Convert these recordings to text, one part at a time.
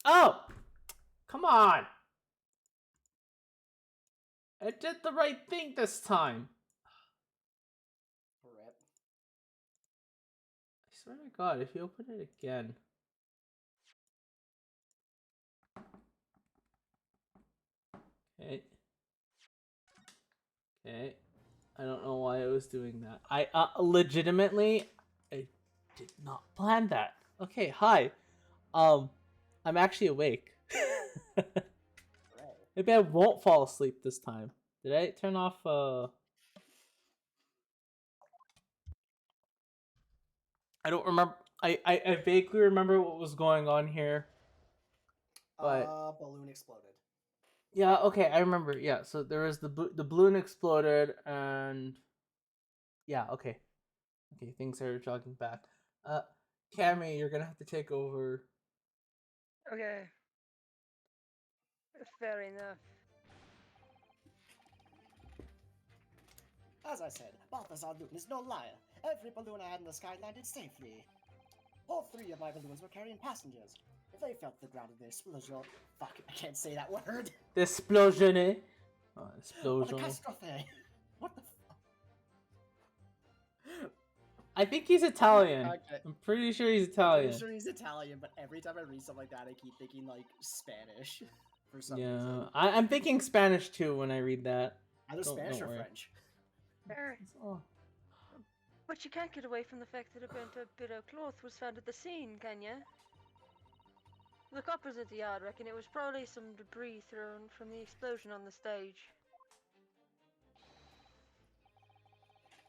Oh! Come on! I did the right thing this time. Rip. I swear to God, if you open it again. Okay. Okay. I don't know why I was doing that. I legitimately, I did not plan that. Okay, hi. I'm actually awake. Maybe I won't fall asleep this time. Did I turn off I don't remember. I vaguely remember what was going on here. But Balloon exploded. yeah, okay, I remember. Yeah, so there was the balloon exploded, and yeah, okay, things are jogging back. Cammy, you're gonna have to take over. Okay. Fair enough. As I said, Balthazar Luton is no liar. Every balloon I had in the sky landed safely. All 3 of my balloons were carrying passengers. If they felt the ground of the explosion, fuck, I can't say that word. The explosion. Explosion. Catastrophe. What the fuck? I think he's Italian. Okay. I'm pretty sure he's Italian. I'm pretty sure he's Italian, but every time I read something like that, I keep thinking like Spanish for some reason. I'm thinking Spanish too when I read that. Either Spanish or French. Fair. But you can't get away from the fact that a burnt up bit of cloth was found at the scene, can you? The coppers at the yard reckon it was probably some debris thrown from the explosion on the stage.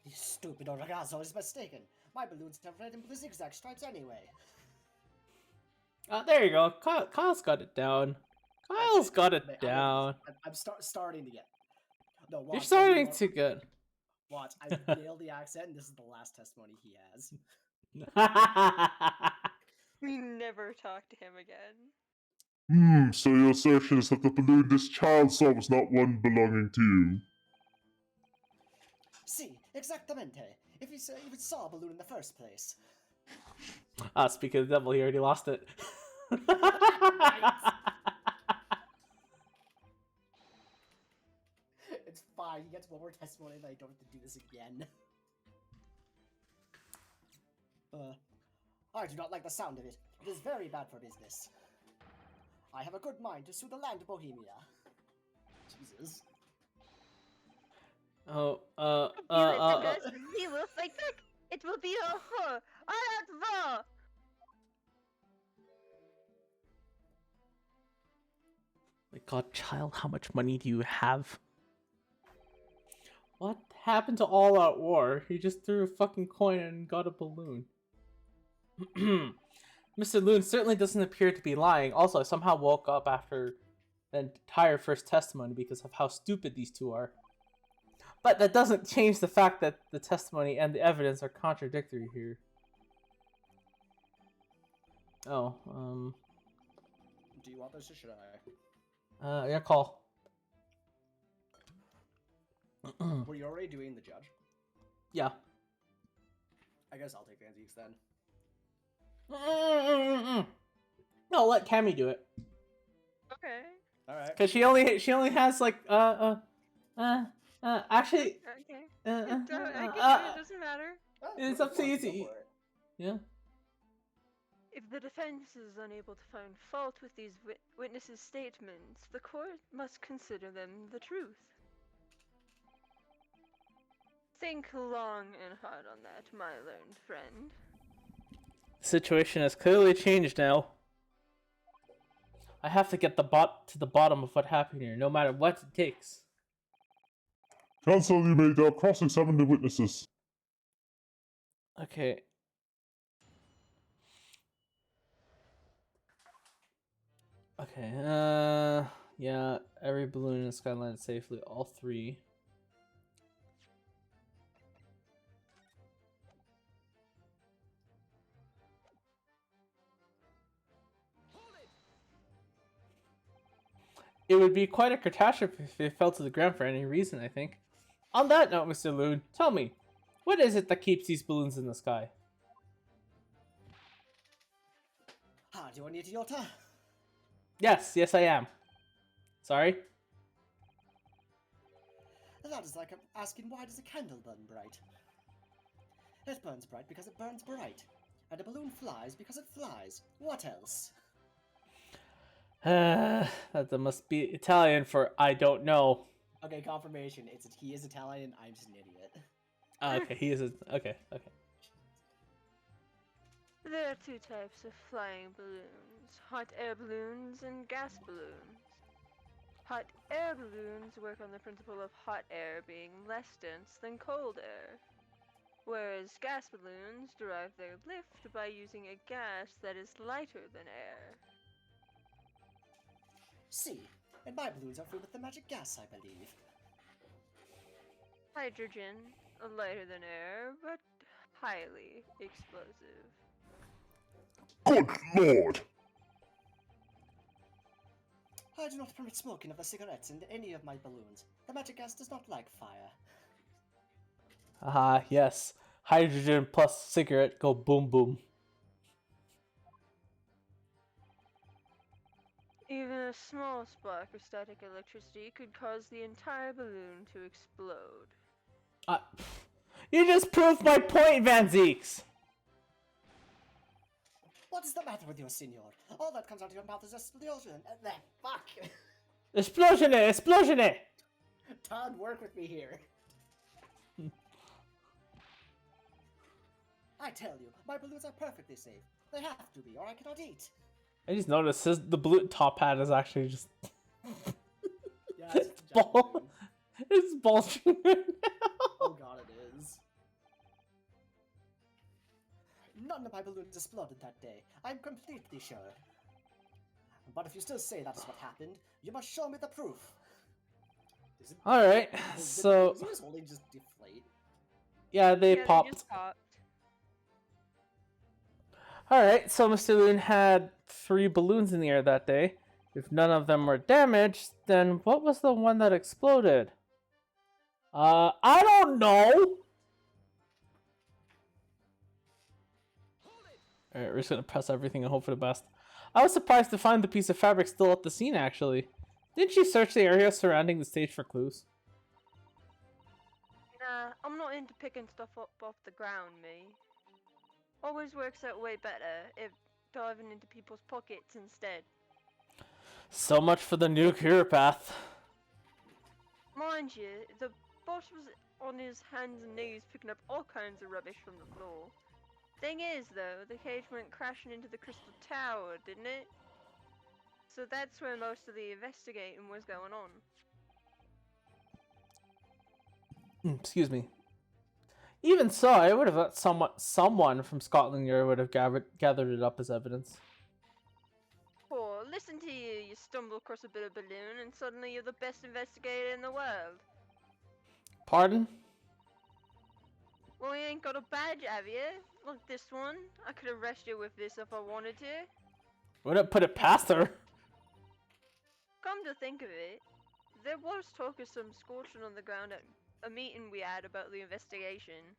The stupid ragazzo is mistaken. My balloons have red and blue zigzag stripes anyway. There you go. Kyle's got it down. Kyle's got it down. I'm starting to get. No, watch, you're starting to get. Watch, I nailed the accent, and this is the last testimony he has. We never talk to him again. So your assertion is that the balloon this child saw was not one belonging to you? Si, exactamente. If he saw a balloon in the first place. Speaking of the devil, he already lost it. It's fine, he gets one more testimony and I don't have to do this again. I do not like the sound of it. It is very bad for business. I have a good mind to sue the land Bohemia. Jesus. We will fight back. It will be a war. War. My God, child, how much money do you have? What happened to All Out War? He just threw a fucking coin and got a balloon. Mr. Loon certainly doesn't appear to be lying. Also, I somehow woke up after the entire first testimony because of how stupid these two are. But that doesn't change the fact that the testimony and the evidence are contradictory here. Oh, Do you want this or should I? yeah, call. Were you already doing the judge? Yeah. I guess I'll take Vanzeeks then. No, let Cammy do it. Okay. Alright. Cause she only has like actually Okay. uh, I can do it. uh, Doesn't matter. It's up to you to Go eat. for it. yeah. If the defense is unable to find fault with these witnesses' statements, the court must consider them the truth. Think long and hard on that, my learned friend. The situation has clearly changed now. I have to get to the bottom of what happened here, no matter what it takes. Counsel, you may now cross-examine the witnesses. Okay. Okay, yeah, every balloon in the sky landed safely, all three. It would be quite a catastrophe if it fell to the ground for any reason, I think. On that note, Mr. Loon, tell me, what is it that keeps these balloons in the sky? Ah, do you want to your turn? Yes, I am. Sorry? That is like asking why does a candle burn bright? It burns bright because it burns bright. And a balloon flies because it flies. What else? That must be Italian for I don't know. Okay, confirmation. He is Italian. I'm just an idiot. Oh, okay, he is okay. There are two types of flying balloons, hot air balloons and gas balloons. Hot air balloons work on the principle of hot air being less dense than cold air, whereas gas balloons derive their lift by using a gas that is lighter than air. See, and my balloons are filled with the magic gas, I believe. Hydrogen, lighter than air, but highly explosive. Good lord! I do not permit smoking of the cigarettes in any of my balloons. The magic gas does not like fire. Yes. Hydrogen plus cigarette go boom boom. Even a small spark of static electricity could cause the entire balloon to explode. You just proved my point, Van Zeeks! What is the matter with you, senor? All that comes out of your mouth is explosion. Fuck! Explosion! Todd, work with me here. I tell you, my balloons are perfectly safe. They have to be, or I cannot eat. I just noticed the blue top hat is actually just Yeah, it's it's a giant ball. balloon. It's bulging right now. Oh god, it is. None of my balloons exploded that day. I'm completely sure. But if you still say that is what happened, you must show me the proof. All right, so Does this holding just deflate? yeah, they Yeah, popped. They just popped. All right, so Mr. Loon had 3 balloons in the air that day. If none of them were damaged, then what was the one that exploded? I don't know. Alright, we're just gonna press everything and hope for the best. I was surprised to find the piece of fabric still at the scene, actually. Didn't you search the area surrounding the stage for clues? Nah, I'm not into picking stuff up off the ground, me. Always works out way better if diving into people's pockets instead. So much for the nuclear path. Mind you, the boss was on his hands and knees picking up all kinds of rubbish from the floor. Thing is, though, the cage went crashing into the crystal tower, didn't it? So that's where most of the investigating was going on. Excuse me. Even so, I would have thought someone from Scotland Yard would have gathered it up as evidence. Oh, listen to you, you stumble across a bit of balloon and suddenly you're the best investigator in the world. Pardon? Well, you ain't got a badge, have you? Like this one. I could arrest you with this if I wanted to. Wouldn't put it past her. Come to think of it, there was talk of some scorching on the ground at a meeting we had about the investigation.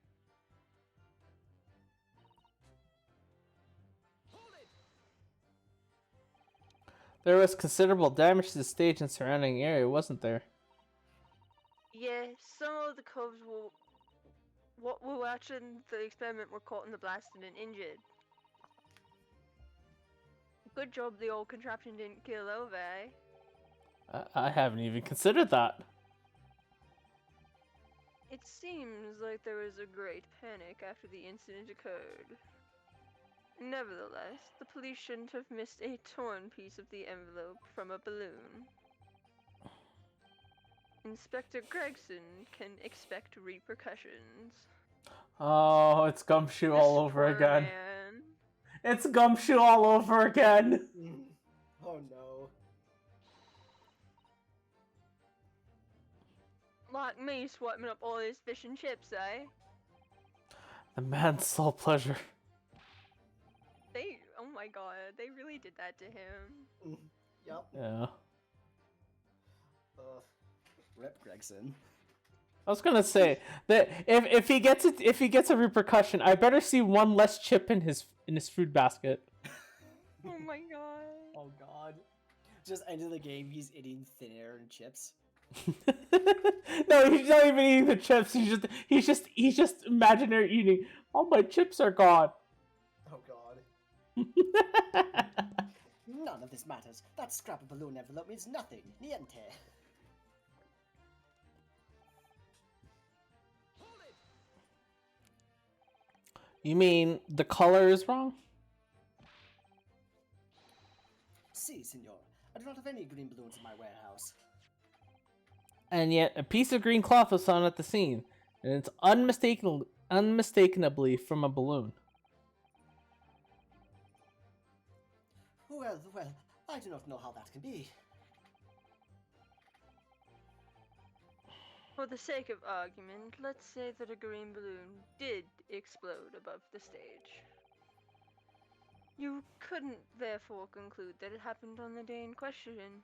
There was considerable damage to the stage and surrounding area, wasn't there? Yeah, some of the cubs what were watching the experiment were caught in the blasting and injured. Good job the old contraption didn't kill over, eh? I haven't even considered that. It seems like there was a great panic after the incident occurred. Nevertheless, the police shouldn't have missed a torn piece of the envelope from a balloon. Inspector Gregson can expect repercussions. Oh, it's Gumshoe all This over poor again. man. It's Gumshoe all over again. Oh no. Like me swiping up all his fish and chips, eh? The man's sole pleasure. Oh my god, they really did that to him. Yup. Yeah. Rip Gregson. I was gonna say that if he gets a repercussion, I better see one less chip in his food basket. Oh my god. Oh god. Just end of the game, he's eating thin air and chips. No, he's not even eating the chips. He's just imaginary eating. All my chips are gone. Oh god. None of this matters. That scrap of balloon envelope means nothing. Niente. You mean the color is wrong? Si, senor. I do not have any green balloons in my warehouse. And yet a piece of green cloth was found at the scene, and it's unmistakably from a balloon. Well, I do not know how that can be. For the sake of argument, let's say that a green balloon did explode above the stage. You couldn't therefore conclude that it happened on the day in question.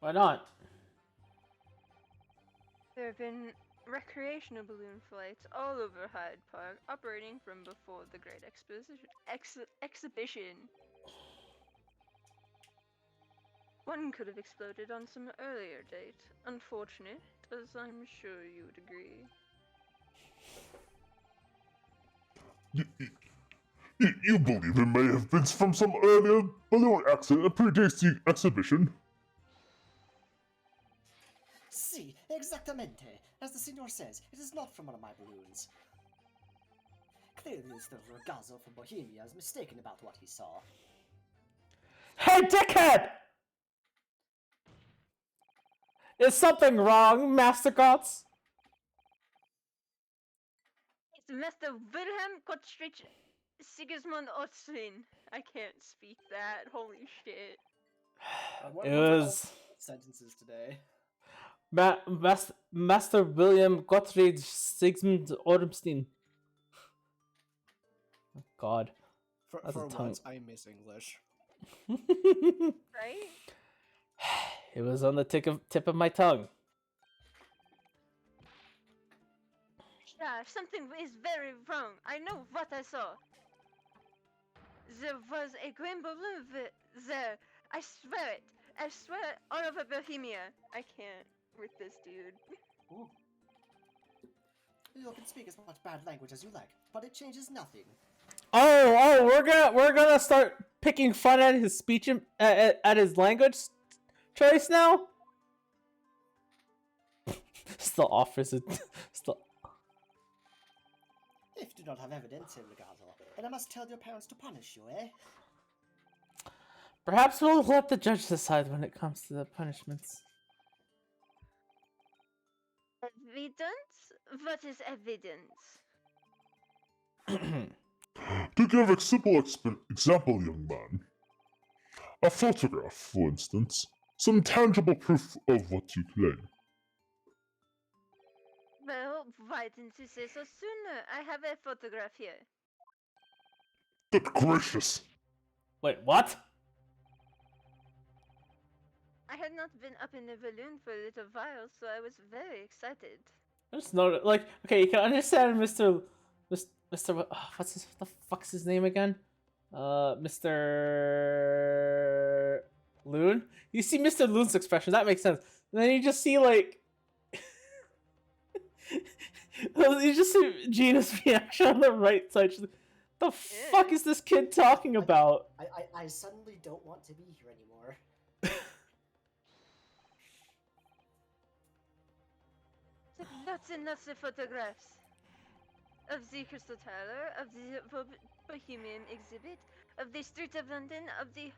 Why not? There have been recreational balloon flights all over Hyde Park, operating from before the Great Exhibition. One could have exploded on some earlier date. Unfortunate, as I'm sure you would agree. You believe it may have been from some earlier balloon accident that predates the exhibition? Si, exactamente. As the senor says, it is not from one of my balloons. Clearly, this little ragazzo from Bohemia is mistaken about what he saw. Hey, dickhead! Is something wrong, Master Gots? It's Mr. Wilhelm Gottfried Sigismund Otzwin. I can't speak that. Holy shit. What It are all was sentences today? Master William Gottfried Sigmund Ormstein. Oh, God. That's a For tongue. once, I miss English. Right? It was on the tip of my tongue. Yeah, something is very wrong. I know what I saw. There was a green balloon there. I swear it. I swear it all over Bohemia. I can't with this dude. Ooh. You can speak as much bad language as you like, but it changes nothing. Oh, we're gonna start picking fun at his speech at his language choice now. Still offers it. Still. If you do not have evidence, Ragazzo, then I must tell your parents to punish you, eh? Perhaps we'll let the judge decide when it comes to the punishments. Evidence? What is evidence? To give a simple example, young man. A photograph, for instance. Some tangible proof of what you claim. Well, why didn't you say so sooner? I have a photograph here. Good gracious! Wait, what? I I had not been up in the balloon for a little while, so I was very excited. I just noticed, like, okay, you can understand Mr. What the fuck's his name again? Mr. Loon. You see Mr. Loon's expression. That makes sense. And then you just see like, you just see Gina's reaction on the right side. She's like, the fuck is this kid talking about? I suddenly don't want to be here anymore. Took lots and lots of photographs of the Crystal Tower, of the Bohemian exhibit, of the streets of London, of the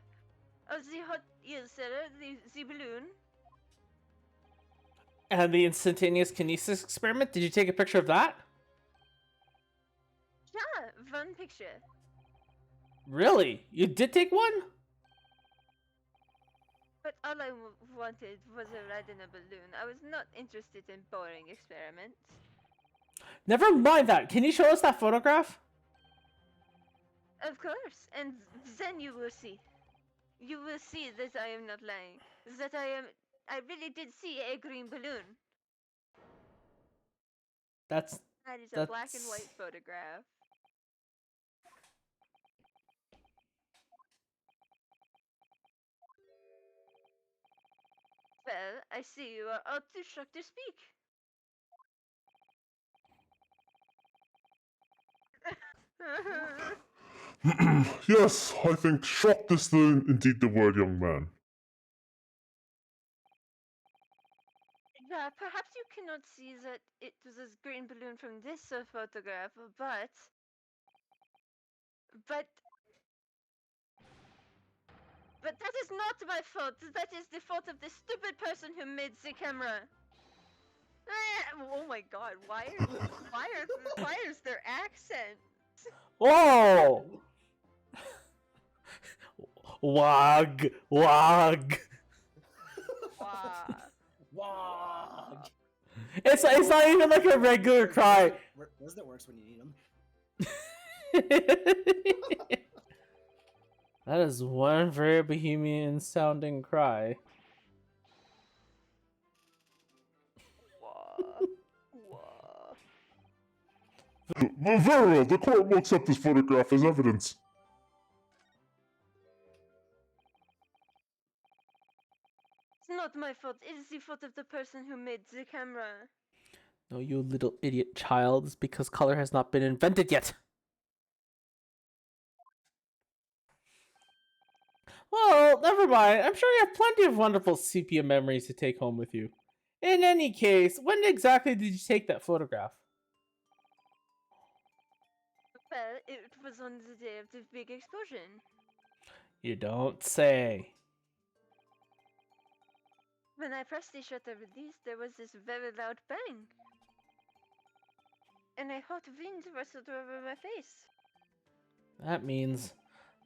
hot eel cellar, the balloon. And the instantaneous kinesis experiment. Did you take a picture of that? Yeah, one picture. Really? You did take one? But all I wanted was a ride in a balloon. I was not interested in boring experiments. Never mind that. Can you show us that photograph? Of course, and then you will see. You will see that I am not lying. That I really did see a green balloon. That is a black and white photograph. Well, I see you are all too shocked to speak. Yes, I think shocked is indeed the word, young man. Yeah, perhaps you cannot see that it was a green balloon from this photograph, but that is not my fault. That is the fault of the stupid person who made the camera. Oh my god, why is their accent? Whoa! Wag! Wag! Wog! It's not even like a regular cry. Those that works when you need them. That is one very bohemian sounding cry. Very well, the court will accept this photograph as evidence. It's not my fault. It is the fault of the person who made the camera. No, you little idiot child. It's because color has not been invented yet. Well, never mind. I'm sure you have plenty of wonderful sepia memories to take home with you. In any case, when exactly did you take that photograph? Well, it was on the day of the big explosion. You don't say. When I pressed the shutter release, there was this very loud bang. And a hot wind rustled over my face. That means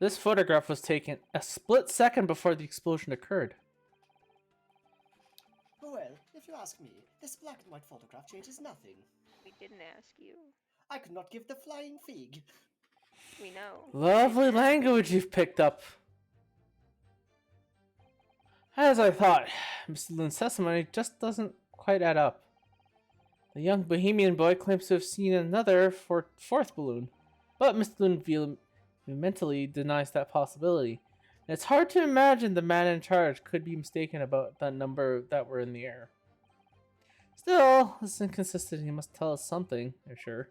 this photograph was taken a split second before the explosion occurred. Well, if you ask me, this black and white photograph changes nothing. We didn't ask you. I could not give the flying fig. We know. Lovely language you've picked up. As I thought, Mr. Loon's testimony just doesn't quite add up. The young bohemian boy claims to have seen another fourth balloon, but Mr. Loon mentally denies that possibility. And it's hard to imagine the man in charge could be mistaken about that number that were in the air. Still, this inconsistency must tell us something, I'm sure.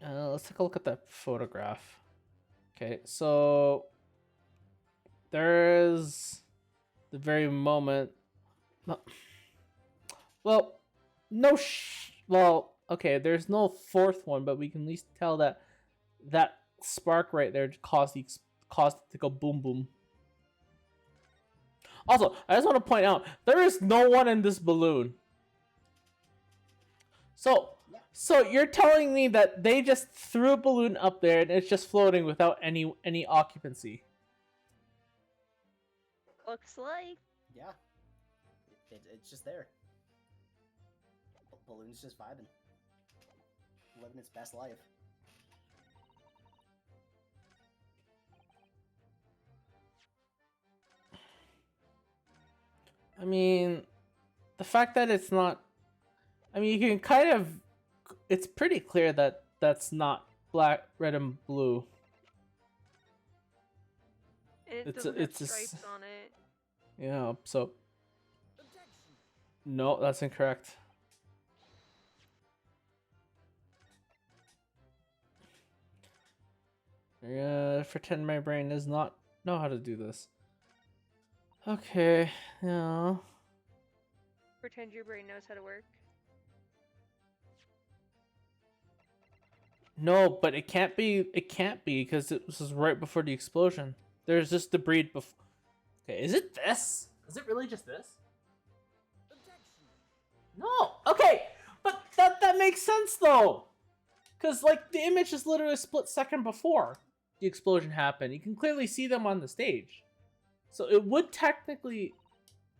Let's take a look at that photograph. Okay, so there's the very moment. Well, okay, there's no fourth one, but we can at least tell that that spark right there caused it to go boom boom. Also, I just want to point out there is no one in this balloon. So you're telling me that they just threw a balloon up there and it's just floating without any occupancy? Looks like. Yeah. It's just there. Balloon's just vibing. Living its best life. I mean, the fact that it's not. I mean, you can kind of. It's pretty clear that that's not black, red, and blue. It It's doesn't a- have it's a s- stripes on it. Yeah, so. No, that's incorrect. Pretend my brain does not know how to do this. Okay, yeah. Pretend your brain knows how to work. No, but it can't be. It can't be because it was right before the explosion. There's just debris before. Okay, is it this? Is it really just this? No. Okay, but that makes sense though, because like the image is literally a split second before the explosion happened. You can clearly see them on the stage, so it would technically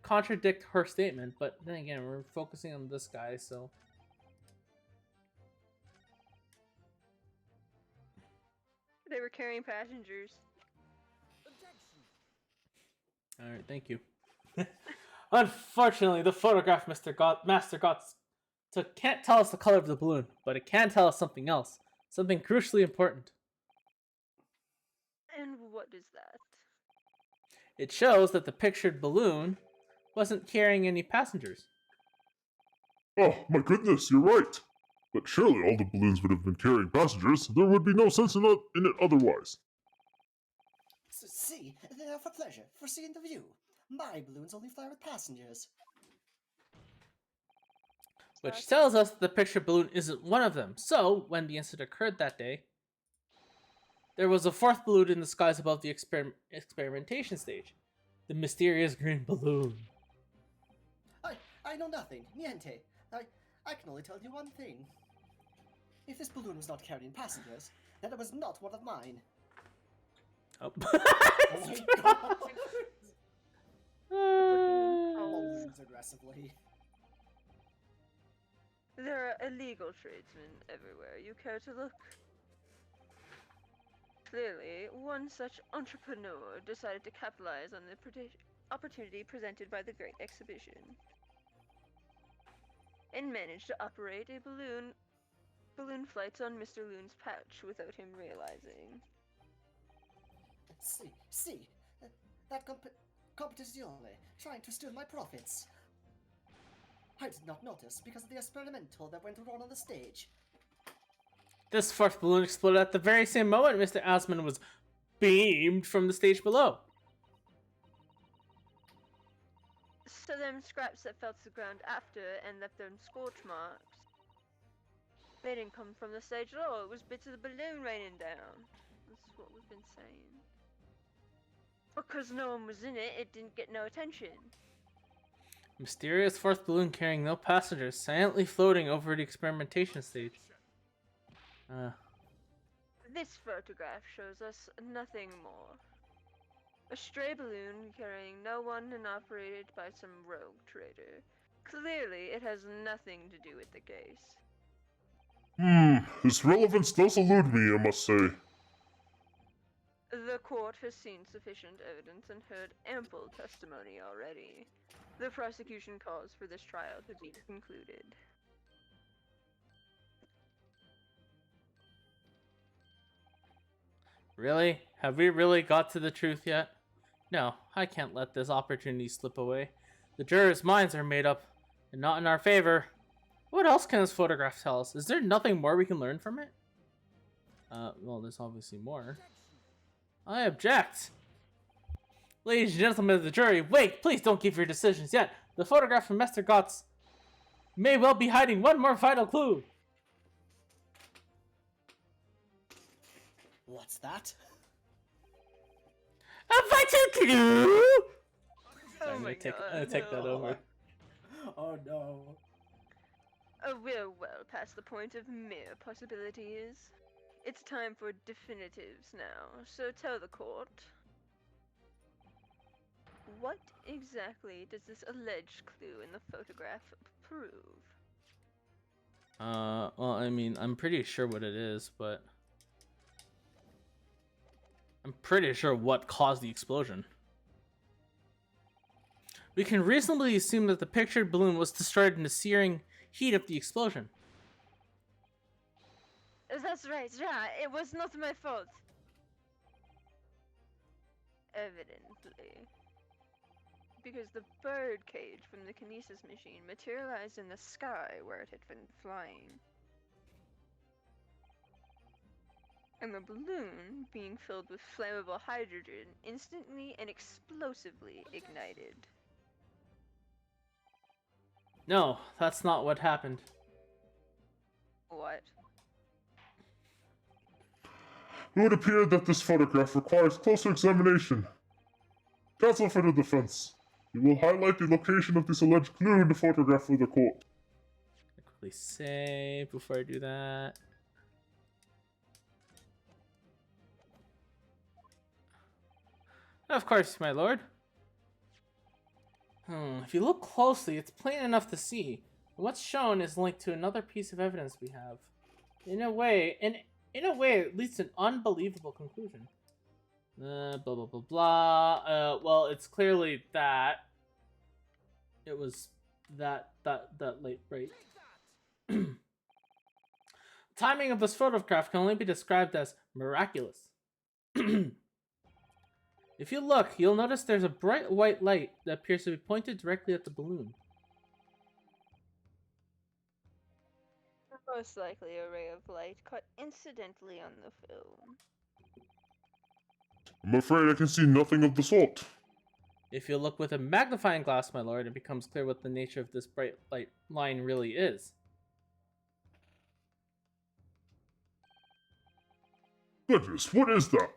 contradict her statement. But then again, we're focusing on this guy, so. They were carrying passengers. All right, thank you. Unfortunately, the photograph Master Gotts took can't tell us the color of the balloon, but it can tell us something else, something crucially important. And what is that? It shows that the pictured balloon wasn't carrying any passengers. Oh, my goodness, you're right. But surely all the balloons would have been carrying passengers. There would be no sense in it otherwise. See, they are for pleasure, for seeing the view. My balloons only fly with passengers. Which tells us that the pictured balloon isn't one of them. So, when the incident occurred that day, there was a fourth balloon in the skies above the experimentation stage. The mysterious green balloon. I know nothing, niente. I can only tell you one thing. If this balloon was not carrying passengers, then it was not one of mine. Oh. Oh my god! Oh. Balloons aggressively. There are illegal tradesmen everywhere. You care to look? Clearly, one such entrepreneur decided to capitalize on the opportunity presented by the Great Exhibition and managed to operate a balloon flights on Mr. Loon's pouch without him realizing. See, that competizione, trying to steal my profits. I did not notice because of the experimental that went wrong on the stage. This fourth balloon exploded at the very same moment Mr. Asman was beamed from the stage below. So them scraps that fell to the ground after and left them scorch marks, they didn't come from the stage at all. It was bits of the balloon raining down. This is what we've been saying. Because no one was in it, it didn't get no attention. Mysterious fourth balloon carrying no passengers, silently floating over the experimentation stage. This photograph shows us nothing more. A stray balloon carrying no one and operated by some rogue trader. Clearly, it has nothing to do with the case. Its relevance does elude me, I must say. The court has seen sufficient evidence and heard ample testimony already. The prosecution calls for this trial to be concluded. Really? Have we really got to the truth yet? No, I can't let this opportunity slip away. The jurors' minds are made up, and not in our favor. What else can this photograph tell us? Is there nothing more we can learn from it? Well, there's obviously more. I object! Ladies and gentlemen of the jury, wait! Please don't give your decisions yet! The photograph from Mr. Gotts may well be hiding one more vital clue! What's that? A vital clue! Oh my I'm gonna take that over. Oh no. We're well past the point of mere possibilities. It's time for definitives now, so tell the court. What exactly does this alleged clue in the photograph prove? Well, I mean, I'm pretty sure what it is, but... I'm pretty sure what caused the explosion. We can reasonably assume that the pictured balloon was destroyed in the searing heat of the explosion. That's right, yeah, it was not my fault. Evidently. Because the bird cage from the kinesis machine materialized in the sky where it had been flying. And the balloon, being filled with flammable hydrogen, instantly and explosively ignited. No, that's not what happened. What? It would appear that this photograph requires closer examination. Counsel for the defense. You will highlight the location of this alleged clue in the photograph for the court. I quickly save before I do that. Of course, my lord. If you look closely, it's plain enough to see. What's shown is linked to another piece of evidence we have. In a way, it leads to an unbelievable conclusion. Blah blah blah blah. Well, it's clearly that it was that late break. Timing of this photograph can only be described as miraculous. If you look, you'll notice there's a bright white light that appears to be pointed directly at the balloon. Most likely a ray of light caught incidentally on the film. I'm afraid I can see nothing of the sort. If you look with a magnifying glass, my lord, it becomes clear what the nature of this bright light line really is. Goodness, what is that?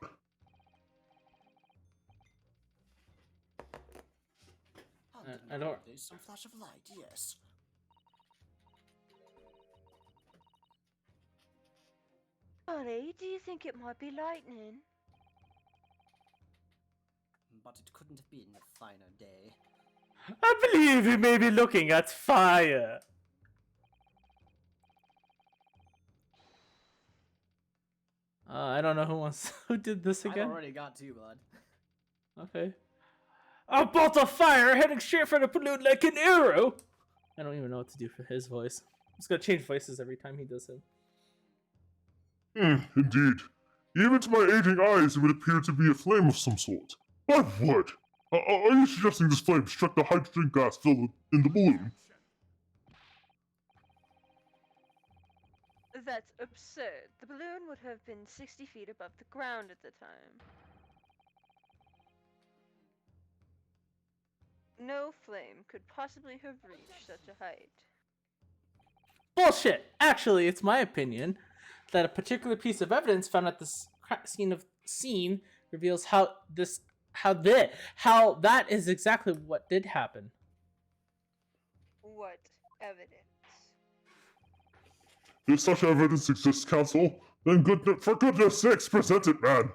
I don't... There's some flash of light, yes. Ollie, do you think it might be lightning? But it couldn't have been a finer day. I believe you may be looking at fire. I don't know who did this I've again. already got two, bud. Okay. I bought a fire heading straight for the balloon like an arrow. I don't even know what to do for his voice. I'm just gonna change voices every time he does it. Indeed. Even to my aging eyes, it would appear to be a flame of some sort. My word! Are you suggesting this flame struck the hydrogen gas filled in the balloon? That's absurd. The balloon would have been 60 feet above the ground at the time. No flame could possibly have reached such a height. Bullshit! Actually, it's my opinion that a particular piece of evidence found at this scene reveals how that is exactly what did happen. What evidence? If such evidence exists, counsel, then for goodness sakes, present it, man!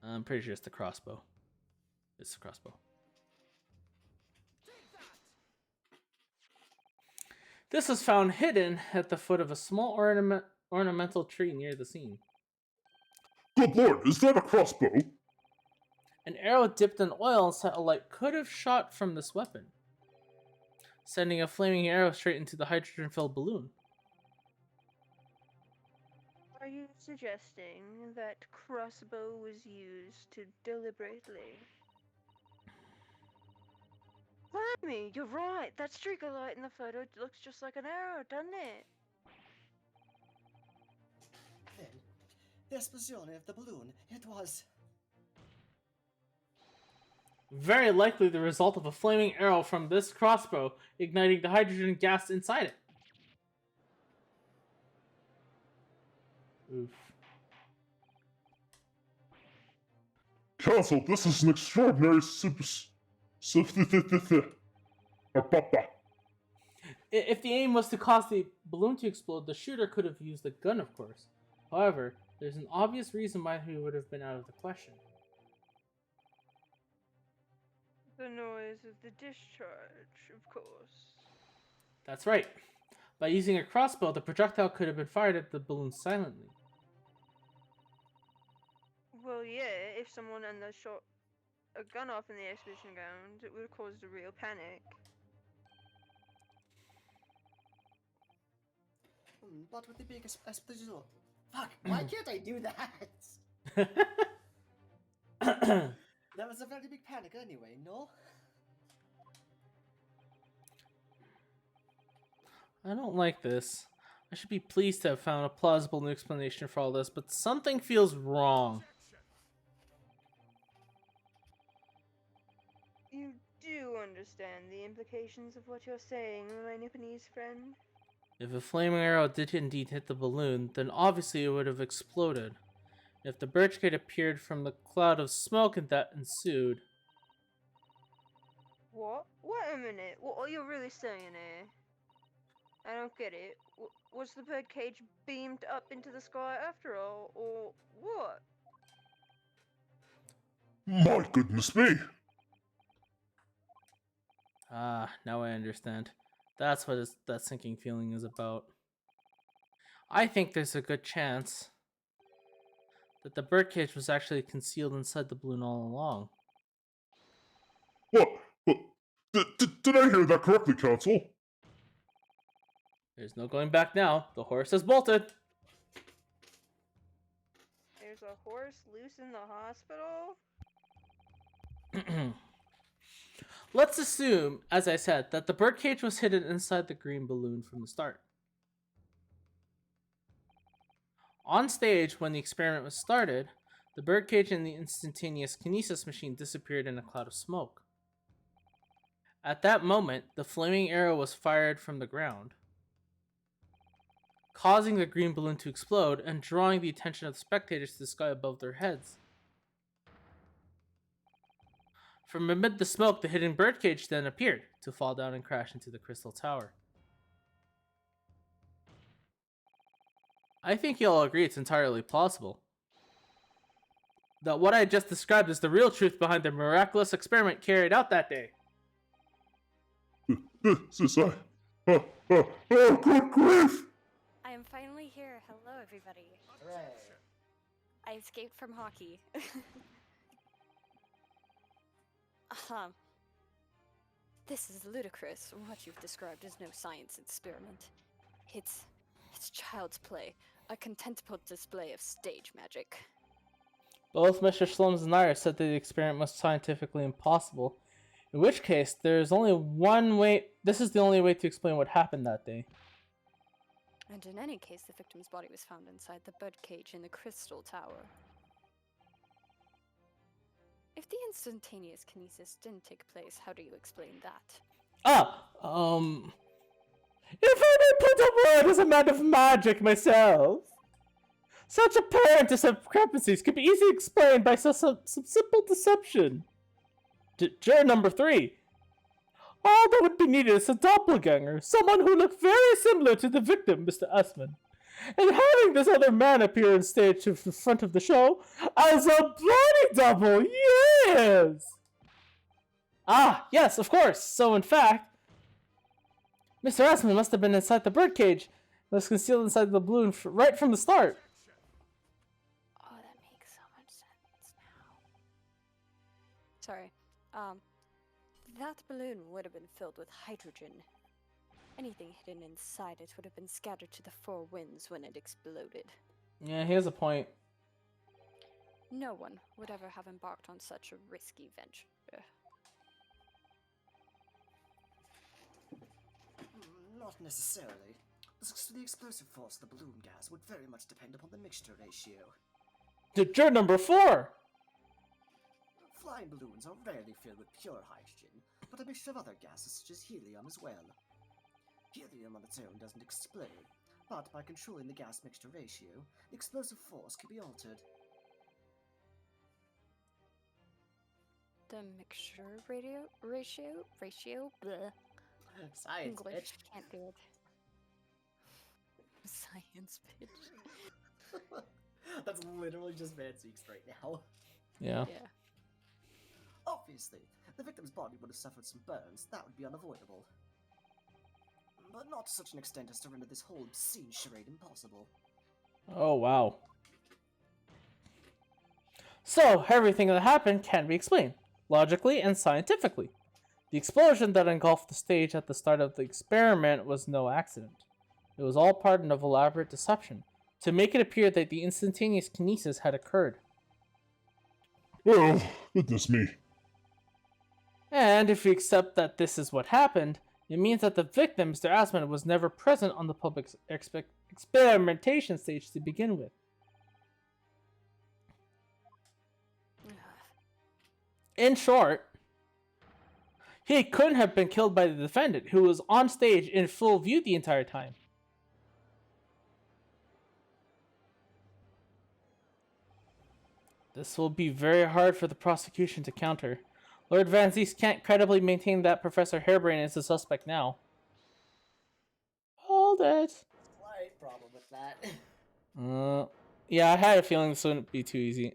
I'm pretty sure it's the crossbow. It's the crossbow. This was found hidden at the foot of a small ornamental tree near the scene. Good lord, is that a crossbow? An arrow dipped in oil and set alight could have shot from this weapon, sending a flaming arrow straight into the hydrogen-filled balloon. Are you suggesting that crossbow was used to deliberately? Blimey, you're right. That streak of light in the photo looks just like an arrow, doesn't it? Then, the esplosione of the balloon, it was... Very likely the result of a flaming arrow from this crossbow igniting the hydrogen gas inside it. Oof. Counsel, this is an extraordinary If the aim was to cause the balloon to explode, the shooter could have used a gun, of course. However, there's an obvious reason why he would have been out of the question. The noise of the discharge, of course. That's right. By using a crossbow, the projectile could have been fired at the balloon silently. Well, yeah, if someone and they shot a gun off in the exhibition ground, it would have caused a real panic. But with the big explosion... Fuck, why can't I do that? That was a very big panic anyway, no? I don't like this. I should be pleased to have found a plausible new explanation for all this, but something feels wrong. You do understand the implications of what you're saying, my Nipponese friend? If a flaming arrow did indeed hit the balloon, then obviously it would have exploded. If the birch gate appeared from the cloud of smoke that ensued... What? Wait a minute. What are you really saying here? I don't get it. Was the birdcage beamed up into the sky after all, or what? My goodness me! Ah, now I understand. That's what that sinking feeling is about. I think there's a good chance that the birdcage was actually concealed inside the balloon all along. What? Did I hear that correctly, Council? There's no going back now. The horse has bolted. There's a horse loose in the hospital? Let's assume, as I said, that the birdcage was hidden inside the green balloon from the start. On stage, when the experiment was started, the birdcage and the instantaneous kinesis machine disappeared in a cloud of smoke. At that moment, the flaming arrow was fired from the ground, causing the green balloon to explode and drawing the attention of the spectators to the sky above their heads. From amid the smoke, the hidden birdcage then appeared to fall down and crash into the crystal tower. I think you'll agree it's entirely plausible that what I just described is the real truth behind the miraculous experiment carried out that day. This I... Oh, good grief! I am finally here. Hello, everybody. Hooray. I escaped from hockey. This is ludicrous. What you've described is no science experiment. It's child's play. A contemptible display of stage magic. Both Mr. Slums and I said that the experiment was scientifically impossible, in which case there is only one way. This is the only way to explain what happened that day. And in any case, the victim's body was found inside the birdcage in the Crystal Tower. If the instantaneous kinesis didn't take place, how do you explain that? If I may put a word as a man of magic myself, such apparent discrepancies could be easily explained by some simple deception. Juror number 3. All that would be needed is a doppelganger, someone who looked very similar to the victim, Mr. Usman. And having this other man appear on stage to the front of the show as a body double, yes! Ah, yes, of course. So in fact, Mr. Usman must have been inside the birdcage that was concealed inside the balloon right from the start. Oh, that makes so much sense now. Sorry. That balloon would have been filled with hydrogen. Anything hidden inside it would have been scattered to the 4 winds when it exploded. Yeah, he has a point. No one would ever have embarked on such a risky venture. Not necessarily. The explosive force of the balloon gas would very much depend upon the mixture ratio. Juror number 4! Flying balloons are rarely filled with pure hydrogen, but a mixture of other gases such as helium as well. Helium on its own doesn't explode, but by controlling the gas mixture ratio, the explosive force can be altered. The mixture ratio? Bleh. Science, English, bitch. can't do it. Science, bitch. That's literally just Van Zeeks right now. Yeah. Yeah. Obviously, the victim's body would have suffered some burns. That would be unavoidable. But not to such an extent as to render this whole obscene charade impossible. Oh, wow. So, everything that happened can be explained, logically and scientifically. The explosion that engulfed the stage at the start of the experiment was no accident. It was all part of elaborate deception, to make it appear that the instantaneous kinesis had occurred. Well, goodness me. And if we accept that this is what happened, it means that the victim, Mr. Asman, was never present on the public experimentation stage to begin with. In short, he couldn't have been killed by the defendant, who was on stage in full view the entire time. This will be very hard for the prosecution to counter. Lord Van Ziest can't credibly maintain that Professor Harebrain is the suspect now. Hold it. Slight problem with that. Yeah, I had a feeling this wouldn't be too easy.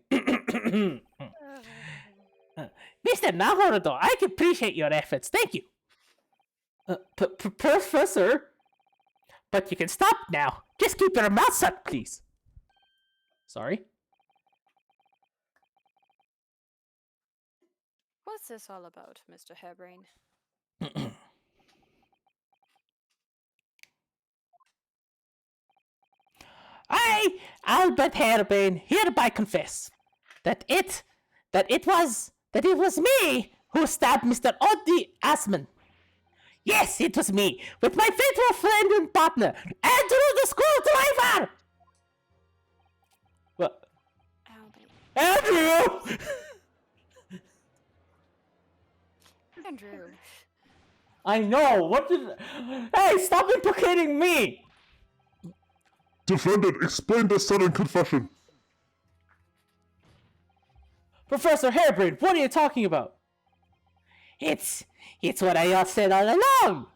Mr. Naruto, I can appreciate your efforts. Thank you. Professor? But you can stop now. Just keep your mouth shut, please. Sorry? What's this all about, Mr. Harebrain? I, Albert Harebrain, hereby confess that it was me who stabbed Mr. Oddi Asman. Yes, it was me, with my faithful friend and partner, Andrew the Screwdriver! What? Albert. Andrew! Andrew. I know, what did... Hey, stop implicating me! Defendant, explain the sudden confession. Professor Harebrain, what are you talking about? It's what I said all along.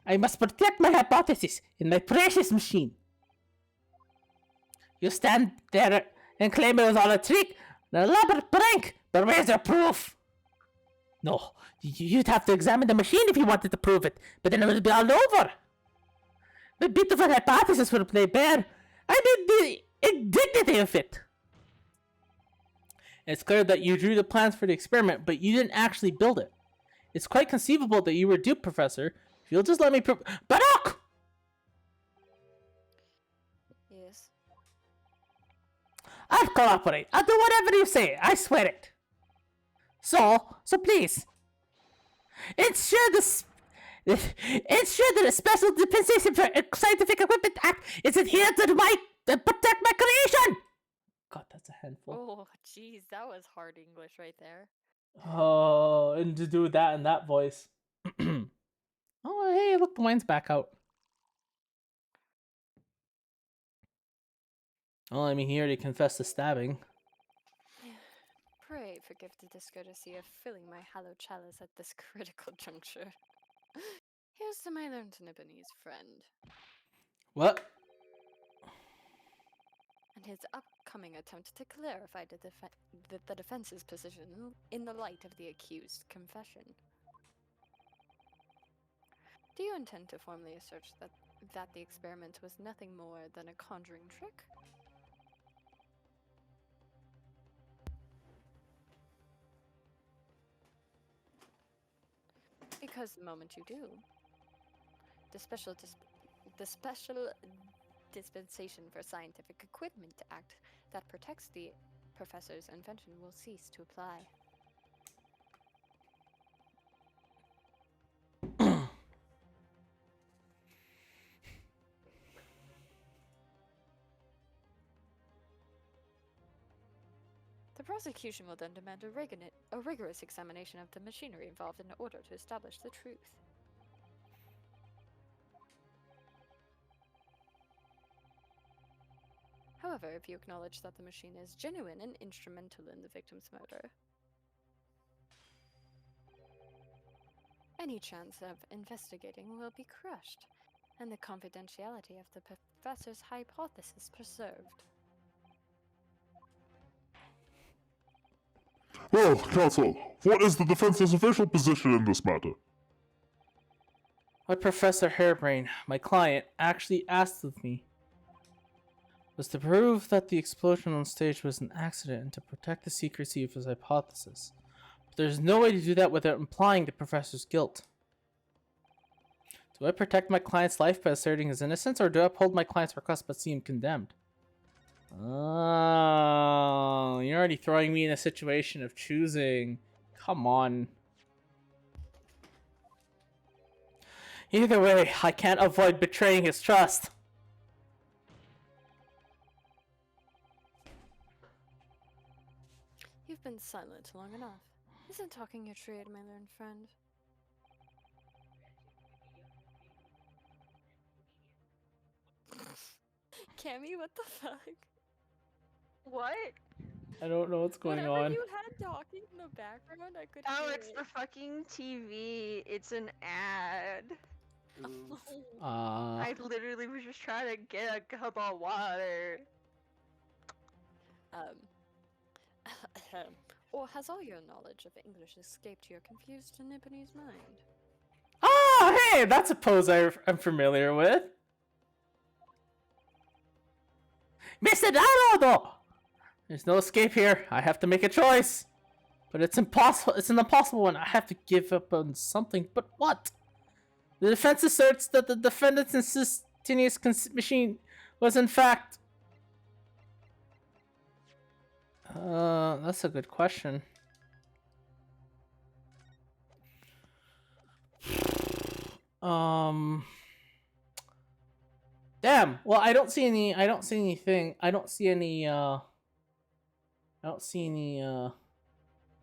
I must protect my hypothesis in my precious machine. You stand there and claim it was all a trick, an elaborate prank, but where's your proof? No, you'd have to examine the machine if you wanted to prove it, but then it would be all over. My beautiful hypothesis would play bare. I mean, the indignity of it. It's clear that you drew the plans for the experiment, but you didn't actually build it. It's quite conceivable that you were duped, Professor. If you'll just let me prove... Barok! Yes. I'll cooperate. I'll do whatever you say. I swear it. So please. Ensure that a special dispensation for Scientific Equipment Act is adhered to protect my creation! God, that's a handful. Oh, jeez, that was hard English right there. Oh, and to do that in that voice. Oh, hey, look, the wine's back out. Well, I mean, he already confessed to stabbing. Pray forgive the discourtesy of filling my hallowed chalice at this critical juncture. Here's to my learned Nibonese friend. What? And his upcoming attempt to clarify the defense's position in the light of the accused's confession. Do you intend to formally assert that the experiment was nothing more than a conjuring trick? Because the moment you do, the special Dispensation for Scientific Equipment Act that protects the professor's invention will cease to apply. The prosecution will then demand a rigorous examination of the machinery involved in order to establish the truth. However, if you acknowledge that the machine is genuine and instrumental in the victim's murder, any chance of investigating will be crushed, and the confidentiality of the professor's hypothesis preserved. Well, counsel, what is the defense's official position in this matter? What Professor Harebrain, my client, actually asked of me was to prove that the explosion on stage was an accident and to protect the secrecy of his hypothesis. But there's no way to do that without implying the professor's guilt. Do I protect my client's life by asserting his innocence, or do I uphold my client's request but see him condemned? Oh, you're already throwing me in a situation of choosing. Come on. Either way, I can't avoid betraying his trust. You've been silent long enough. Isn't talking your trade, my learned friend? Cammy, what the fuck? What? I don't know what's going Whatever on. you had talking in the background, I could Oh, hear it's it. the fucking TV. It's an ad. Ooh. I literally was just trying to get a cup of water. Or has all your knowledge of English escaped your confused Nipponese mind? Oh, hey, that's a pose I'm familiar with. Mr. Naruto! There's no escape here. I have to make a choice. But it's impossible. It's an impossible one. I have to give up on something. But what? The defense asserts that the defendant's instantaneous machine was in fact... that's a good question. Damn. Well, I don't see any. I don't see anything. I don't see any. I don't see any.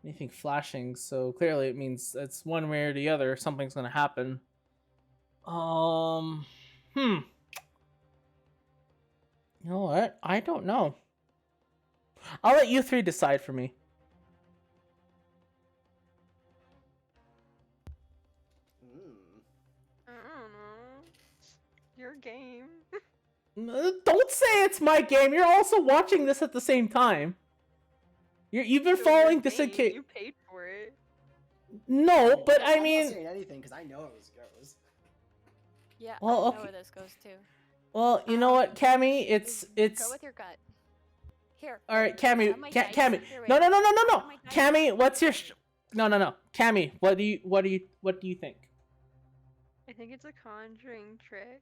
Anything flashing. So clearly, it means it's one way or the other. Something's gonna happen. You know what? I don't know. I'll let you three decide for me. I don't know. Your game. Don't say it's my game. You're also watching this at the same time. You've been following this in You paid for it. No, but I I'm mean, not saying anything because I know how this goes. Yeah, Well, I know okay. where this goes too. well, you know what, Cammy? It's Go with your gut. Here. all right, Cammy. Have my dice. Cammy. Here, wait. No. Have my dice. Cammy, what's your? No. Cammy, what do you think? I think it's a conjuring trick.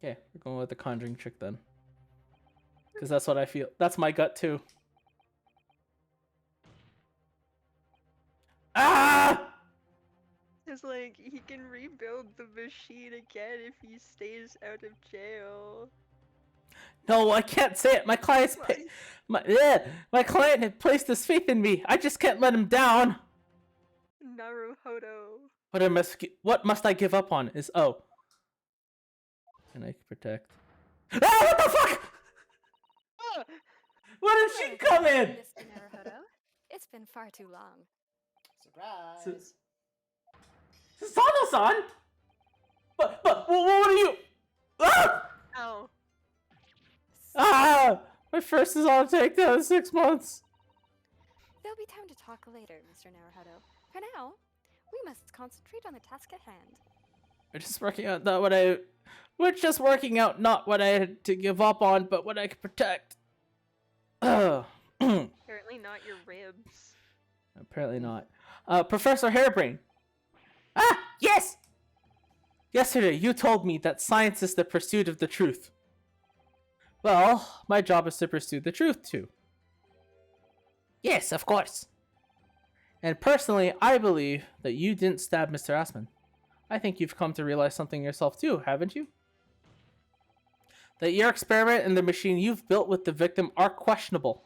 Okay, we're going with the conjuring trick then. Because that's what I feel. That's my gut too. Ah! It's like he can rebuild the machine again if he stays out of jail. No, I can't say it. My client's my client had placed his faith in me. I just can't let him down. Naruhodo. What must I give up on? Is can I protect? Ah! What the fuck? Ah! Where did she come in? Mr. Naruhodo, it's been far too long. Surprise! Sano-san? But what are you? Ah! Ow. Ah! My first is on takedown in 6 months. There'll be time to talk later, Mr. Naruhodo. For now, we must concentrate on the task at hand. We're just working out not what I had to give up on, but what I could protect. Apparently not your ribs. Apparently not. Professor Hairbrain. Ah, yes! Yesterday, you told me that science is the pursuit of the truth. Well, my job is to pursue the truth too. Yes, of course. And personally, I believe that you didn't stab Mr. Assman. I think you've come to realize something yourself too, haven't you? That your experiment and the machine you've built with the victim are questionable.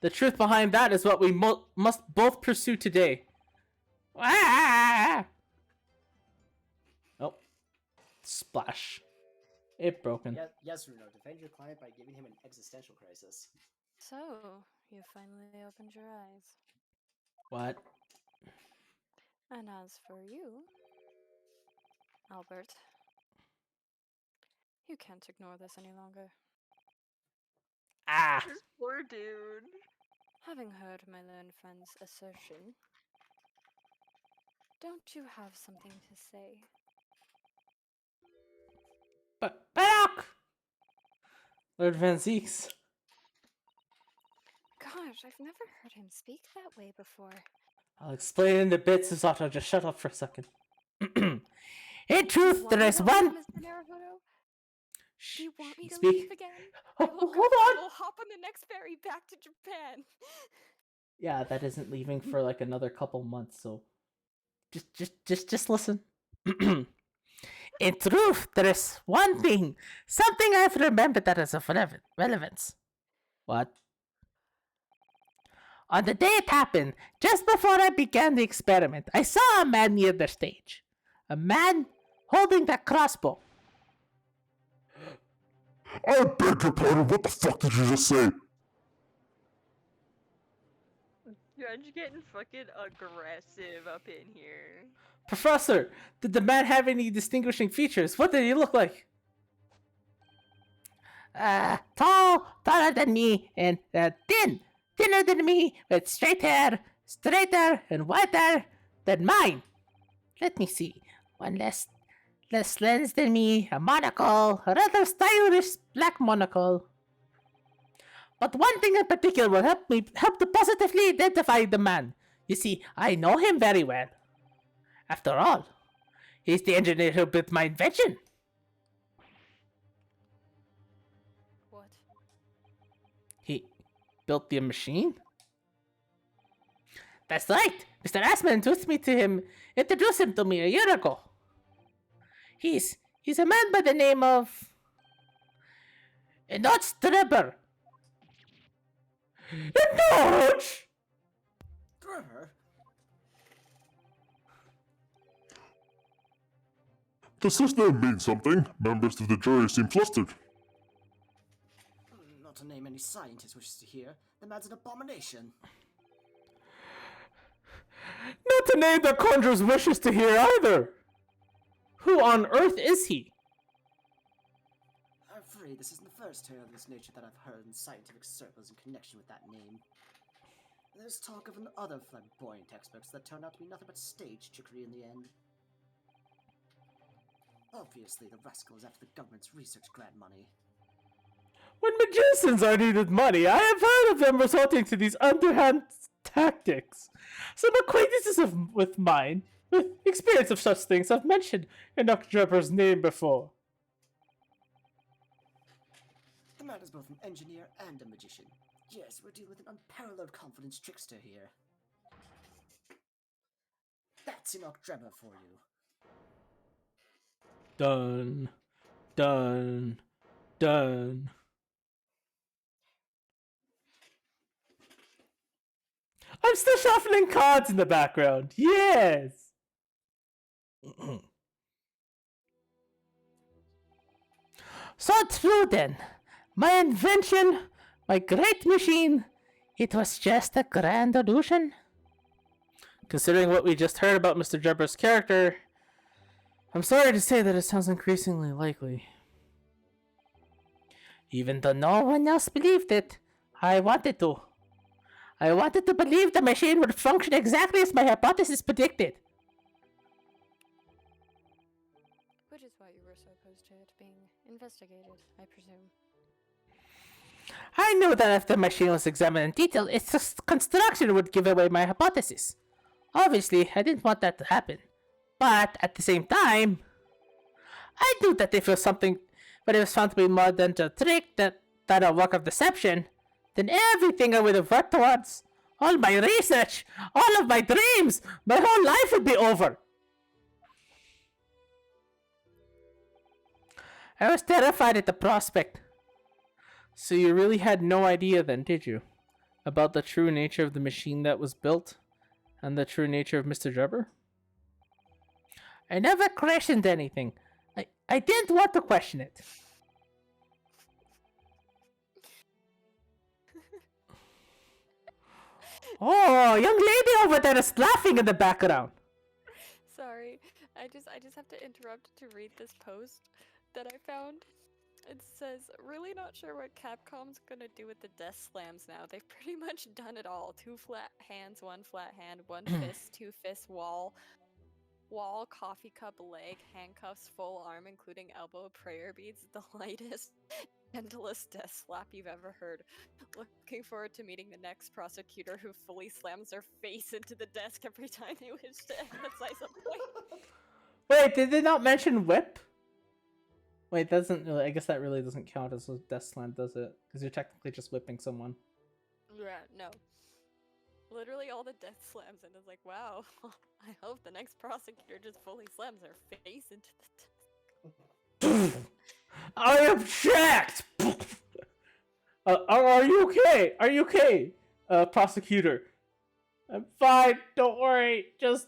The truth behind that is what we must both pursue today. Ah! Oh. Splash. It broken. Yes, Runo, defend your client by giving him an existential crisis. So, you finally opened your eyes. What? And as for you, Albert, you can't ignore this any longer. Ah! This poor dude. Having heard my learned friend's assertion, don't you have something to say? But Bardock! Lord Van Zeeks. Gosh, I've never heard him speak that way before. I'll explain in a bit, Susato. Just shut up for a second. In truth, Want there me is to one. leave, Mr. Naruhodo? Do you want me to Speak. leave again? Oh, I will go. hold I on. will hop on the next ferry back to Japan. Yeah, that isn't leaving for like another couple months. So, just listen. In truth, there is one thing, something I've remembered that is of relevance. What? On the day it happened, just before I began the experiment, I saw a man near the stage. A man holding that crossbow. I beg your pardon, what the fuck did you just say? You're getting fucking aggressive up in here. Professor, did the man have any distinguishing features? What did he look like? Taller than me, and thinner than me, with straight hair, straighter and whiter than mine. Let me see. One less lens than me, a monocle, a rather stylish black monocle. But one thing in particular will help to positively identify the man. You see, I know him very well. After all, he's the engineer who built my invention. What? He built the machine? That's right. Mr. Asman introduced him to me a year ago. He's a man by the name of Enoch Drebber. Enoch! Trevor? Does this name mean something? Members of the jury seem flustered. Not to name any scientist wishes to hear. The man's an abomination. Not to name the conjurer's wishes to hear either. Who on earth is he? I'm afraid this isn't the first tale of this nature that I've heard in scientific circles in connection with that name. There's talk of other flamboyant textbooks that turned out to be nothing but stage trickery in the end. Obviously, the rascal is after the government's research grant money. When magicians are needed money, I have heard of them resorting to these underhand tactics. Some acquaintances with mine, with experience of such things, have mentioned Enoch Drebber's name before. The man is both an engineer and a magician. Yes, we're dealing with an unparalleled confidence trickster here. That's Enoch Drebber for you. Done. Done. Done. I'm still shuffling cards in the background. Yes. So true then. My invention, my great machine, it was just a grand illusion. Considering what we just heard about Mr. Drebber's character, I'm sorry to say that it sounds increasingly likely. Even though no one else believed it, I wanted to. I wanted to believe the machine would function exactly as my hypothesis predicted. Which is why you were so opposed to it being investigated, I presume. I knew that if the machine was examined in detail, its construction would give away my hypothesis. Obviously, I didn't want that to happen. But at the same time, I knew that if it was something, but it was found to be more than a trick than a work of deception, then everything I would have worked towards, all my research, all of my dreams, my whole life would be over. I was terrified at the prospect. So you really had no idea then, did you? About the true nature of the machine that was built? And the true nature of Mr. Drebber? I never questioned anything. I didn't want to question it. Oh, young lady over there is laughing in the background. Sorry, I just have to interrupt to read this post that I found. It says, really not sure what Capcom's gonna do with the death slams now. They've pretty much done it all. 2 flat hands, 1 flat hand, 1 fist, 2 fists, wall, coffee cup, leg, handcuffs, full arm, including elbow, prayer beads, the lightest gentlest death slap you've ever heard. Looking forward to meeting the next prosecutor who fully slams their face into the desk every time they wish to emphasize a point. Wait, did they not mention whip? Wait, doesn't really, I guess that really doesn't count as a death slam, does it? Because you're technically just whipping someone. Yeah, no. Literally all the death slams, and it's like, wow, I hope the next prosecutor just fully slams their face into the desk. I object! Are you okay? Are you okay, prosecutor? I'm fine, don't worry. Just,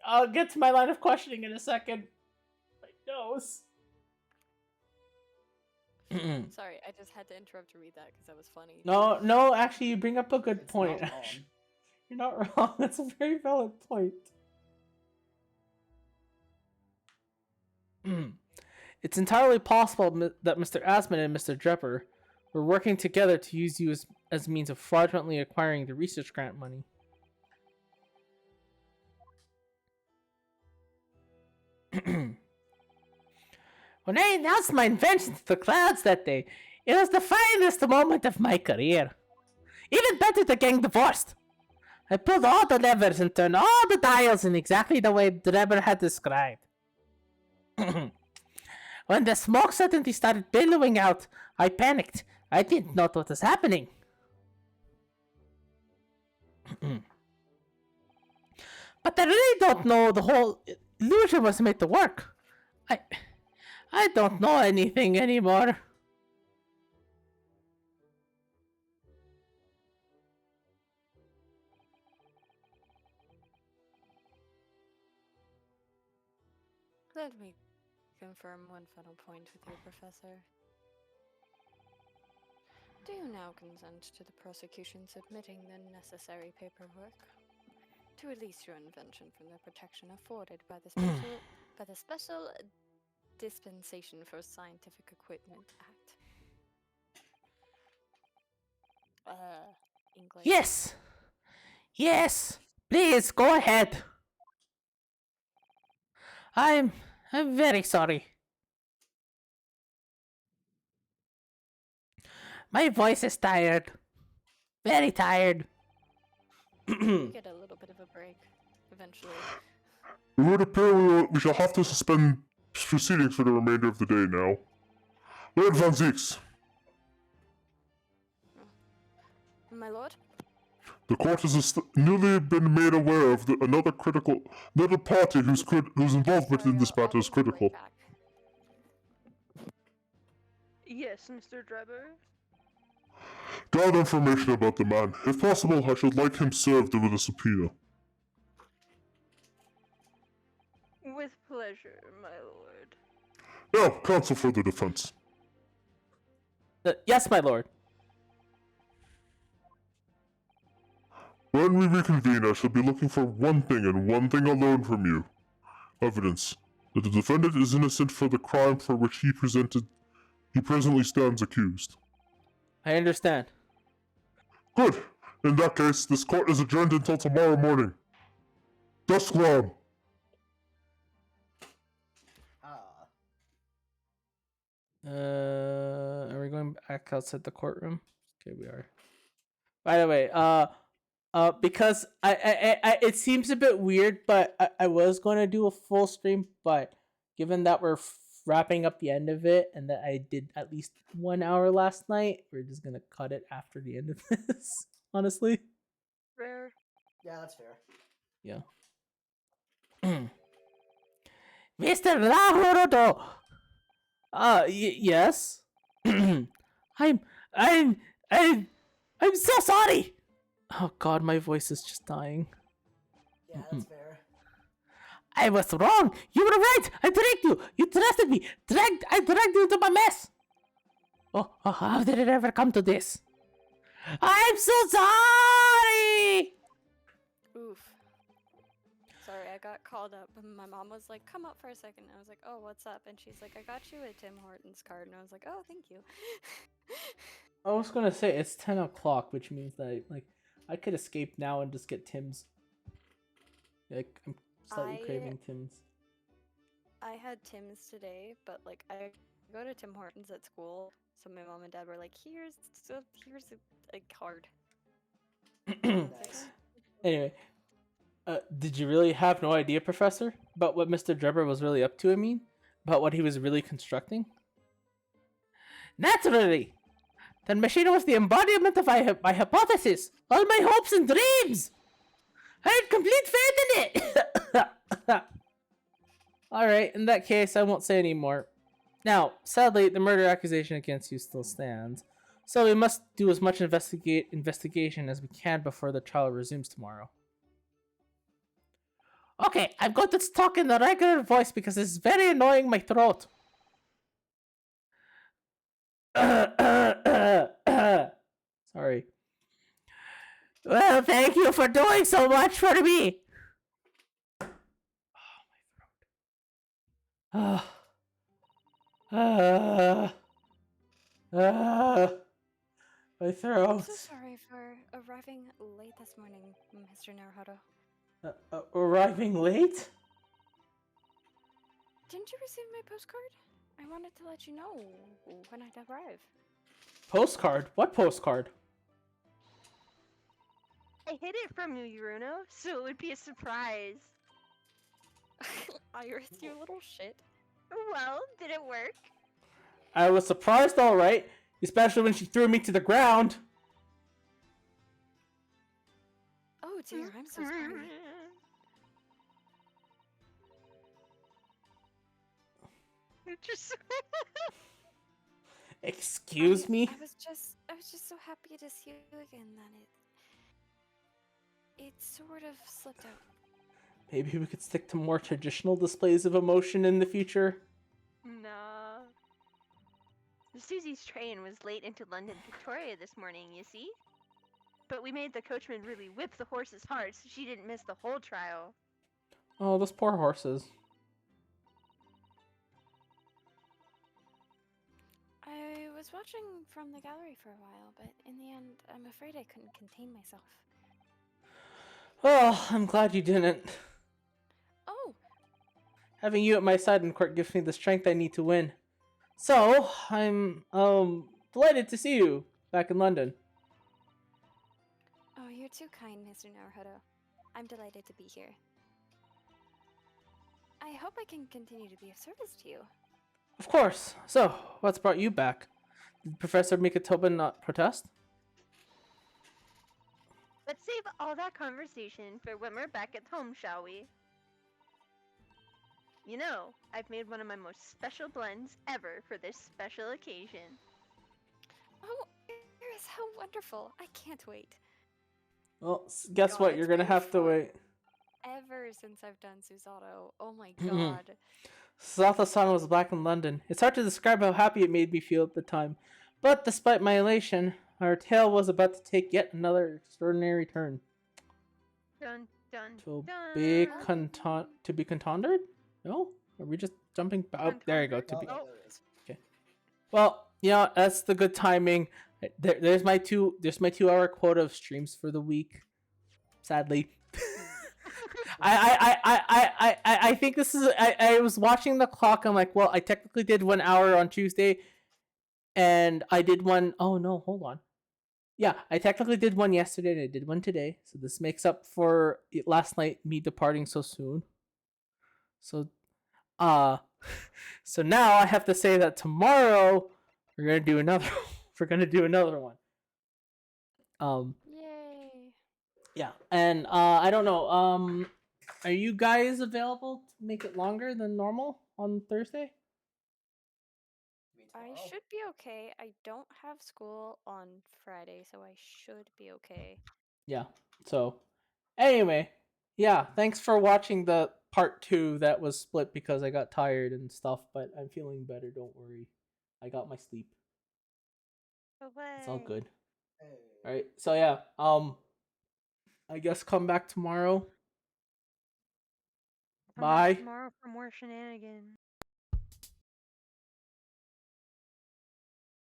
I'll get to my line of questioning in a second. My nose. Sorry, I just had to interrupt to read that because that was funny. No, actually, you bring up a good It's point. not wrong. You're not wrong. That's a very valid point. It's entirely possible that Mr. Asman and Mr. Drepper were working together to use you as means of fraudulently acquiring the research grant money. When I announced my invention to the clouds that day, it was the finest moment of my career. Even better than getting divorced. I pulled all the levers and turned all the dials in exactly the way Drebber had described. When the smoke suddenly started billowing out, I panicked. I didn't know what was happening. But I really don't know the whole illusion was made to work. I don't know anything anymore. Let me confirm one final point with you, Professor. Do you now consent to the prosecution submitting the necessary paperwork to release your invention from the protection afforded by the Special Dispensation for Scientific Equipment Act? English. Yes! Yes! Please, go ahead. I'm very sorry. My voice is tired. Very tired. You get a little bit of a break, eventually. It would appear we shall have to suspend proceedings for the remainder of the day now. Lord Van Zieks, My lord? the court has newly been made aware of another party whose involvement in this matter is critical. Yes, Mr. Drebber. Gather information about the man. If possible, I should like him served with a subpoena. With pleasure, my lord. Now, counsel for the defense. Yes, my lord. When we reconvene, I shall be looking for one thing and one thing alone from you. Evidence that the defendant is innocent for the crime for which he presently stands accused. I understand. Good. In that case, this court is adjourned until tomorrow morning. Dusklam. Ah. Are we going back outside the courtroom? Okay, we are. By the way, because I it seems a bit weird, but I was going to do a full stream, but given that we're wrapping up the end of it and that I did at least 1 hour last night, we're just gonna cut it after the end of this. Honestly. Rare. Yeah, that's fair. Yeah. Mr. Lahorodo. Yes. I'm so sorry. Oh God, my voice is just dying. Yeah, that's fair. I was wrong. You were right. I tricked you. You trusted me. I dragged you into my mess. Oh, how did it ever come to this? I'm so sorry. Oof. Sorry, I got called up. My mom was like, come up for a second. I was like, oh, what's up? And she's like, I got you a Tim Hortons card. And I was like, oh, thank you. I was gonna say it's 10 o'clock, which means that I could escape now and just get Tim's. I'm slightly craving Tim's. I had Tim's today, but I go to Tim Hortons at school, So my mom and dad were like, here's a card. Anyway, did you really have no idea, Professor, about what Mr. Drebber was really up to? I mean, about what he was really constructing? Naturally! The machine was the embodiment of my hypothesis, all my hopes and dreams! I had complete faith in it! Alright, in that case, I won't say any more. Now, sadly, the murder accusation against you still stands, so we must do as much investigation as we can before the trial resumes tomorrow. Okay, I'm going to talk in a regular voice because it's very annoying my throat. Sorry. Well, thank you for doing so much for me. Oh, my throat. My throat. I'm so sorry for arriving late this morning, Mr. Naruhodo. Arriving late? Didn't you receive my postcard? I wanted to let you know when I'd arrive. Postcard? What postcard? I hid it from you, Yuruno, so it would be a surprise. Iris, you little shit. Well, did it work? I was surprised, alright. Especially when she threw me to the ground. Oh dear, I'm so sorry. Just Excuse me? I was just so happy to see you again that it sort of slipped out. Maybe we could stick to more traditional displays of emotion in the future. Nah. Susie's train was late into London Victoria this morning, you see? But we made the coachman really whip the horses hard so she didn't miss the whole trial. Oh, those poor horses. I was watching from the gallery for a while, but in the end, I'm afraid I couldn't contain myself. Oh, I'm glad you didn't. Oh! Having you at my side in court gives me the strength I need to win. So, I'm, delighted to see you back in London. Oh, you're too kind, Mr. Naruhodo. I'm delighted to be here. I hope I can continue to be of service to you. Of course. So, what's brought you back? Did Professor Mikitoba not protest? Let's save all that conversation for when we're back at home, shall we? You know, I've made one of my most special blends ever for this special occasion. Oh, Iris, how wonderful! I can't wait. Well, guess God, what? it's You're gonna been have to fun. wait. Ever since I've done Susato, oh my god. Susato-san was back in London. It's hard to describe how happy it made me feel at the time. But despite my elation, our tale was about to take yet another extraordinary turn. Dun dun To dun. be contended? No? Are we just jumping? Oh, there you go. To be. Oh. Well, you know, that's the good timing. There's my 2-hour quota of streams for the week. Sadly. I think this is. I was watching the clock. I'm like, well, I technically did 1 hour on Tuesday, and I did one. Oh no, hold on. Yeah, I technically did one yesterday, and I did one today. So this makes up for last night me departing so soon. So, so now I have to say that tomorrow we're gonna do another. We're gonna do another one. Yay. Yeah, and I don't know. Are you guys available to make it longer than normal on Thursday? I should be okay. I don't have school on Friday, so I should be okay. Yeah. So, anyway, yeah. Thanks for watching the part 2 that was split because I got tired and stuff. But I'm feeling better. Don't worry. I got my sleep. It's all good. All right. So yeah. I guess come back tomorrow. Come back Bye. tomorrow for more shenanigans.